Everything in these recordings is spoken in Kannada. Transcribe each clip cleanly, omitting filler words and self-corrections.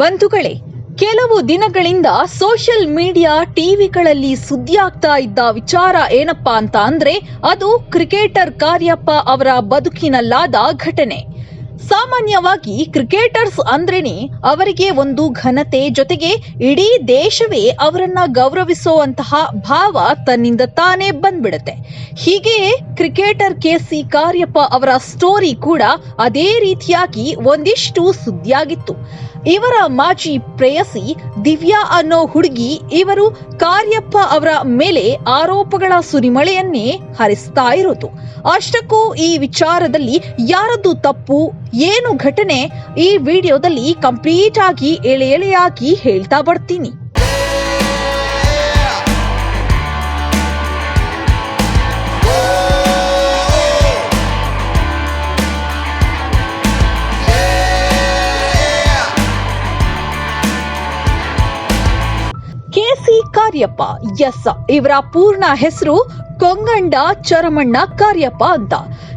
ಬಂಧುಗಳೇ, ಕೆಲವು ದಿನಗಳಿಂದ ಸೋಷಿಯಲ್ ಮೀಡಿಯಾ ಟಿವಿಗಳಲ್ಲಿ ಸುದ್ದಿಯಾಗ್ತಾ ಇದ್ದ ವಿಚಾರ ಏನಪ್ಪಾ ಅಂತ ಅಂದ್ರೆ ಅದು ಕ್ರಿಕೆಟರ್ ಕಾರ್ಯಪ್ಪ ಅವರ ಬದುಕಿನಲ್ಲಾದ ಘಟನೆ. ಸಾಮಾನ್ಯವಾಗಿ ಕ್ರಿಕೆಟರ್ಸ್ ಅಂದ್ರೇನೆ ಅವರಿಗೆ ಒಂದು ಘನತೆ, ಜೊತೆಗೆ ಇಡೀ ದೇಶವೇ ಅವರನ್ನ ಗೌರವಿಸುವಂತಹ ಭಾವ ತನ್ನಿಂದ ತಾನೇ ಬಂದ್ಬಿಡುತ್ತೆ. ಹೀಗೆಯೇ ಕ್ರಿಕೆಟರ್ ಕೆಸಿ ಕಾರ್ಯಪ್ಪ ಅವರ ಸ್ಟೋರಿ ಕೂಡ ಅದೇ ರೀತಿಯಾಗಿ ಒಂದಿಷ್ಟು ಸುದ್ದಿಯಾಗಿತ್ತು. ಇವರ ಮಾಜಿ ಪ್ರೇಯಸಿ ದಿವ್ಯಾ ಅನ್ನೋ ಹುಡುಗಿ ಇವರು ಕಾರ್ಯಪ್ಪ ಅವರ ಮೇಲೆ ಆರೋಪಗಳ ಸುರಿಮಳೆಯನ್ನೇ ಹರಿಸ್ತಾ ಇರೋದು. ಅಷ್ಟಕ್ಕೂ ಈ ವಿಚಾರದಲ್ಲಿ ಯಾರದ್ದು ತಪ್ಪು, ಏನು ಘಟನೆ, ಈ ವಿಡಿಯೋದಲ್ಲಿ ಕಂಪ್ಲೀಟ್ ಆಗಿ ಎಳೆಯಾಗಿ ಹೇಳ್ತಾ ಬರ್ತೀನಿ. ಕೆಸಿ ಕಾರ್ಯಪ್ಪ, ಎಸ್, ಇವರ ಪೂರ್ಣ ಹೆಸರು ಕೊಂಗಂಡ ಚರಮಣ್ಣ ಕಾರ್ಯಪ್ಪ ಅಂತ.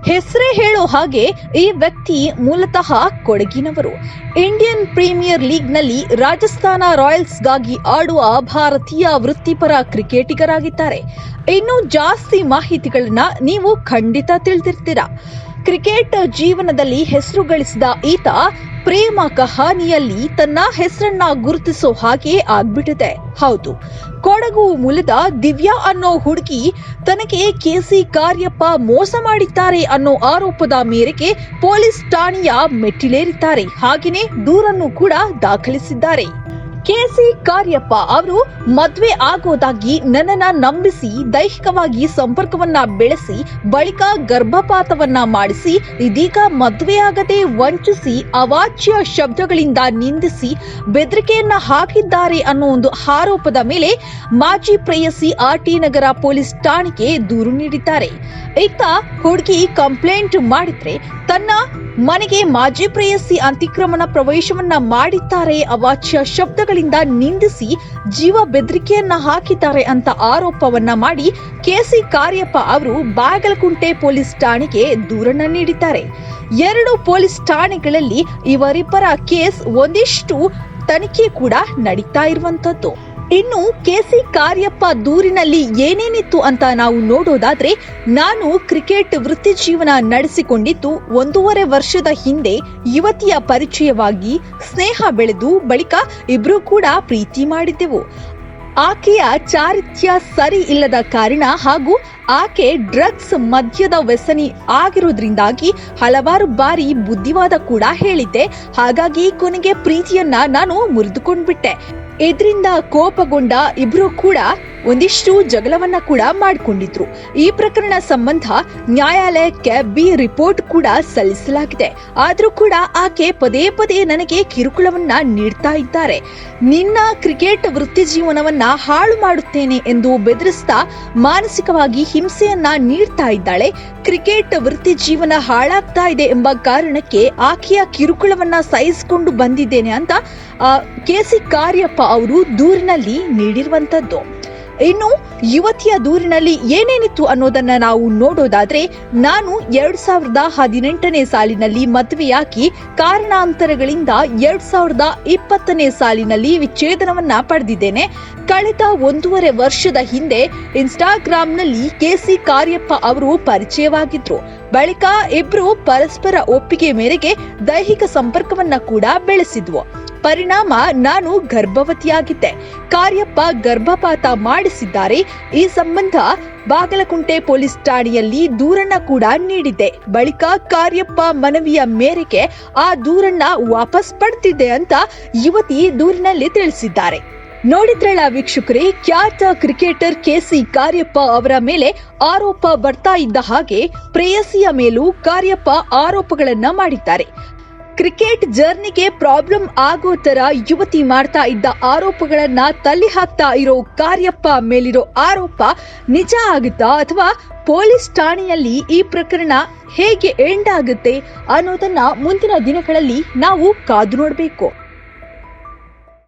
ಹೆಸರೇ ಹೇಳೋ ಹಾಗೆ ಈ ವ್ಯಕ್ತಿ ಮೂಲತಃ ಕೊಡಗಿನವರು. ಇಂಡಿಯನ್ ಪ್ರೀಮಿಯರ್ ಲೀಗ್ನಲ್ಲಿ ರಾಜಸ್ಥಾನ ರಾಯಲ್ಸ್ಗಾಗಿ ಆಡುವ ಭಾರತೀಯ ವೃತ್ತಿಪರ ಕ್ರಿಕೆಟಿಗರಾಗಿದ್ದಾರೆ. ಇನ್ನು ಜಾಸ್ತಿ ಮಾಹಿತಿಗಳನ್ನ ನೀವು ಖಂಡಿತ ತಿಳಿದಿರ್ತೀರಾ. ಕ್ರಿಕೆಟ್ ಜೀವನದಲ್ಲಿ ಹೆಸರು ಗಳಿಸಿದ ಈತ ಪ್ರೇಮ ಕಹಾನಿಯಲ್ಲಿ ತನ್ನ ಹೆಸರನ್ನ ಗುರುತಿಸೋ ಹಾಗೆ ಆಗ್ಬಿಟ್ಟಿದೆ. ಹೌದು, ಕೊಡಗು ಮೂಲದ ದಿವ್ಯಾ ಅನ್ನೋ ಹುಡುಗಿ ತನಗೆ ಕೆಸಿ ಕಾರ್ಯಪ್ಪ ಮೋಸ ಮಾಡಿದ್ದಾರೆ ಅನ್ನೋ ಆರೋಪದ ಮೇರೆಗೆ ಪೊಲೀಸ್ ಠಾಣೆಯ ಮೆಟ್ಟಿಲೇರಿದ್ದಾರೆ. ಹಾಗೆಯೇ ದೂರನ್ನು ಕೂಡ ದಾಖಲಿಸಿದ್ದಾರೆ. ಕೆಸಿ ಕಾರ್ಯಪ್ಪ ಅವರು ಮದುವೆ ಆಗೋದಾಗಿ ನನ್ನನ್ನ ನಂಬಿಸಿ ದೈಹಿಕವಾಗಿ ಸಂಪರ್ಕವನ್ನ ಬೆಳೆಸಿ ಬಳಿಕ ಗರ್ಭಪಾತವನ್ನ ಮಾಡಿಸಿ ಇದೀಗ ಮದುವೆಯಾಗದೆ ವಂಚಿಸಿ ಅವಾಚ್ಯ ಶಬ್ದಗಳಿಂದ ನಿಂದಿಸಿ ಬೆದರಿಕೆಯನ್ನ ಹಾಕಿದ್ದಾರೆ ಅನ್ನೋ ಒಂದು ಆರೋಪದ ಮೇಲೆ ಮಾಜಿ ಪ್ರೇಯಸಿ ಆರ್ಟಿ ನಗರ ಪೊಲೀಸ್ ಠಾಣೆಗೆ ದೂರು ನೀಡಿದ್ದಾರೆ. ಈತ ಹುಡುಗಿ ಕಂಪ್ಲೇಂಟ್ ಮಾಡಿದ್ರೆ ತನ್ನ ಮನೆಗೆ ಮಾಜಿ ಪ್ರೇಯಸಿ ಅತಿಕ್ರಮಣ ಪ್ರವೇಶವನ್ನ ಮಾಡಿದ್ದಾರೆ, ಅವಾಚ್ಯ ಶಬ್ದಗಳಿಂದ ನಿಂದಿಸಿ ಜೀವ ಬೆದರಿಕೆಯನ್ನ ಹಾಕಿದ್ದಾರೆ ಅಂತ ಆರೋಪವನ್ನ ಮಾಡಿ ಕೆಸಿ ಕಾರ್ಯಪ್ಪ ಅವರು ಬಾಗಲಕುಂಟೆ ಪೊಲೀಸ್ ಠಾಣೆಗೆ ದೂರನ್ನ ನೀಡಿದ್ದಾರೆ. 2 ಪೊಲೀಸ್ ಠಾಣೆಗಳಲ್ಲಿ ಇವರಿಬ್ಬರ ಕೇಸ್ ಒಂದಿಷ್ಟು ತನಿಖೆ ಕೂಡ ನಡೀತಾ ಇರುವಂತದ್ದು. ಇನ್ನು ಕೆಸಿ ಕಾರ್ಯಪ್ಪ ದೂರಿನಲ್ಲಿ ಏನೇನಿತ್ತು ಅಂತ ನಾವು ನೋಡೋದಾದ್ರೆ, ನಾನು ಕ್ರಿಕೆಟ್ ವೃತ್ತಿ ಜೀವನ ನಡೆಸಿಕೊಂಡಿದ್ದು 1.5 ವರ್ಷದ ಹಿಂದೆ ಯುವತಿಯ ಪರಿಚಯವಾಗಿ ಸ್ನೇಹ ಬೆಳೆದು ಬಳಿಕ ಇಬ್ರು ಕೂಡ ಪ್ರೀತಿ ಮಾಡಿದ್ದೆವು. ಆಕೆಯ ಚಾರಿತ್ರ್ಯ ಸರಿ ಇಲ್ಲದ ಕಾರಣ ಹಾಗೂ ಆಕೆ ಡ್ರಗ್ಸ್ ಮದ್ಯದ ವ್ಯಸನಿ ಆಗಿರೋದ್ರಿಂದಾಗಿ ಹಲವಾರು ಬಾರಿ ಬುದ್ಧಿವಾದ ಕೂಡ ಹೇಳಿದ್ದೆ. ಹಾಗಾಗಿ ಕೊನೆಗೆ ಪ್ರೀತಿಯನ್ನ ನಾನು ಮುರಿದುಕೊಂಡ್ಬಿಟ್ಟೆ. ಇದರಿಂದ ಕೋಪಗೊಂಡ ಇಬ್ರು ಕೂಡ ಒಂದಿಷ್ಟು ಜಗಳವನ್ನ ಕೂಡ ಮಾಡಿಕೊಂಡಿದ್ರು. ಈ ಪ್ರಕರಣ ಸಂಬಂಧ ನ್ಯಾಯಾಲಯಕ್ಕೆ ಬಿ ರಿಪೋರ್ಟ್ ಕೂಡ ಸಲ್ಲಿಸಲಾಗಿದೆ. ಆದ್ರೂ ಕೂಡ ಆಕೆ ಪದೇ ಪದೇ ನನಗೆ ಕಿರುಕುಳವನ್ನ ನೀಡ್ತಾ ಇದ್ದಾರೆ. ನಿನ್ನ ಕ್ರಿಕೆಟ್ ವೃತ್ತಿ ಜೀವನವನ್ನ ಹಾಳು ಮಾಡುತ್ತೇನೆ ಎಂದು ಬೆದರಿಸ್ತಾ ಮಾನಸಿಕವಾಗಿ ಹಿಂಸೆಯನ್ನ ನೀಡ್ತಾ ಇದ್ದಾಳೆ. ಕ್ರಿಕೆಟ್ ವೃತ್ತಿ ಜೀವನ ಹಾಳಾಗ್ತಾ ಇದೆ ಎಂಬ ಕಾರಣಕ್ಕೆ ಆಕೆಯ ಕಿರುಕುಳವನ್ನ ಸಹಿಸಿಕೊಂಡು ಬಂದಿದ್ದೇನೆ ಅಂತ ಕೆಸಿ ಕಾರ್ಯಪ್ಪ ಅವರು ದೂರಿನಲ್ಲಿ ನೀಡಿರುವಂತದ್ದು. ಇನ್ನು ಯುವತಿಯ ದೂರಿನಲ್ಲಿ ಏನೇನಿತ್ತು ಅನ್ನೋದನ್ನ ನಾವು ನೋಡೋದಾದ್ರೆ, ನಾನು 2018ನೇ ಸಾಲಿನಲ್ಲಿ ಮದುವೆಯಾಗಿ ಕಾರಣಾಂತರಗಳಿಂದ 2020ನೇ ಸಾಲಿನಲ್ಲಿ ವಿಚ್ಛೇದನವನ್ನ ಪಡೆದಿದ್ದೇನೆ. ಕಳೆದ 1.5 ವರ್ಷದ ಹಿಂದೆ ಇನ್ಸ್ಟಾಗ್ರಾಂನಲ್ಲಿ ಕೆಸಿ ಕಾರ್ಯಪ್ಪ ಅವರು ಪರಿಚಯವಾಗಿದ್ರು. ಬಳಿಕ ಇಬ್ರು ಪರಸ್ಪರ ಒಪ್ಪಿಗೆ ಮೇರೆಗೆ ದೈಹಿಕ ಸಂಪರ್ಕವನ್ನ ಕೂಡ ಬೆಳೆಸಿದ್ವು. ಪರಿಣಾಮ ನಾನು ಗರ್ಭವತಿಯಾಗಿದ್ದೆ. ಕಾರ್ಯಪ್ಪ ಗರ್ಭಪಾತ ಮಾಡಿಸಿದ್ದಾರೆ. ಈ ಸಂಬಂಧ ಬಾಗಲಕುಂಟೆ ಪೊಲೀಸ್ ಠಾಣೆಯಲ್ಲಿ ದೂರನ್ನ ಕೂಡ ನೀಡಿದ್ದೆ. ಬಳಿಕ ಕಾರ್ಯಪ್ಪ ಮನವಿಯ ಮೇರೆಗೆ ಆ ದೂರನ್ನ ವಾಪಸ್ ಪಡೆದಿದ್ದೆ ಅಂತ ಯುವತಿ ದೂರಿನಲ್ಲಿ ತಿಳಿಸಿದ್ದಾರೆ. ನೋಡಿದ್ರಲ್ಲ ವೀಕ್ಷಕರೇ, ಖ್ಯಾತ ಕ್ರಿಕೆಟರ್ ಕೆಸಿ ಕಾರ್ಯಪ್ಪ ಅವರ ಮೇಲೆ ಆರೋಪ ಬರ್ತಾ ಇದ್ದ ಹಾಗೆ ಪ್ರೇಯಸಿಯ ಮೇಲೂ ಕಾರ್ಯಪ್ಪ ಆರೋಪಗಳನ್ನ ಮಾಡಿದ್ದಾರೆ. ಕ್ರಿಕೆಟ್ ಜರ್ನಿಗೆ ಪ್ರಾಬ್ಲಮ್ ಆಗೋ ತರ ಯುವತಿ ಮಾಡ್ತಾ ಇದ್ದ ಆರೋಪಗಳನ್ನ ತಳ್ಳಿ ಹಾಕ್ತಾ ಇರೋ ಕಾರ್ಯಪ್ಪ ಮೇಲಿರೋ ಆರೋಪ ನಿಜ ಆಗುತ್ತಾ ಅಥವಾ ಪೊಲೀಸ್ ಠಾಣೆಯಲ್ಲಿ ಈ ಪ್ರಕರಣ ಹೇಗೆ ಎಂಡ್ ಆಗುತ್ತೆ ಅನ್ನೋದನ್ನ ಮುಂದಿನ ದಿನಗಳಲ್ಲಿ ನಾವು ಕಾದು ನೋಡಬೇಕು.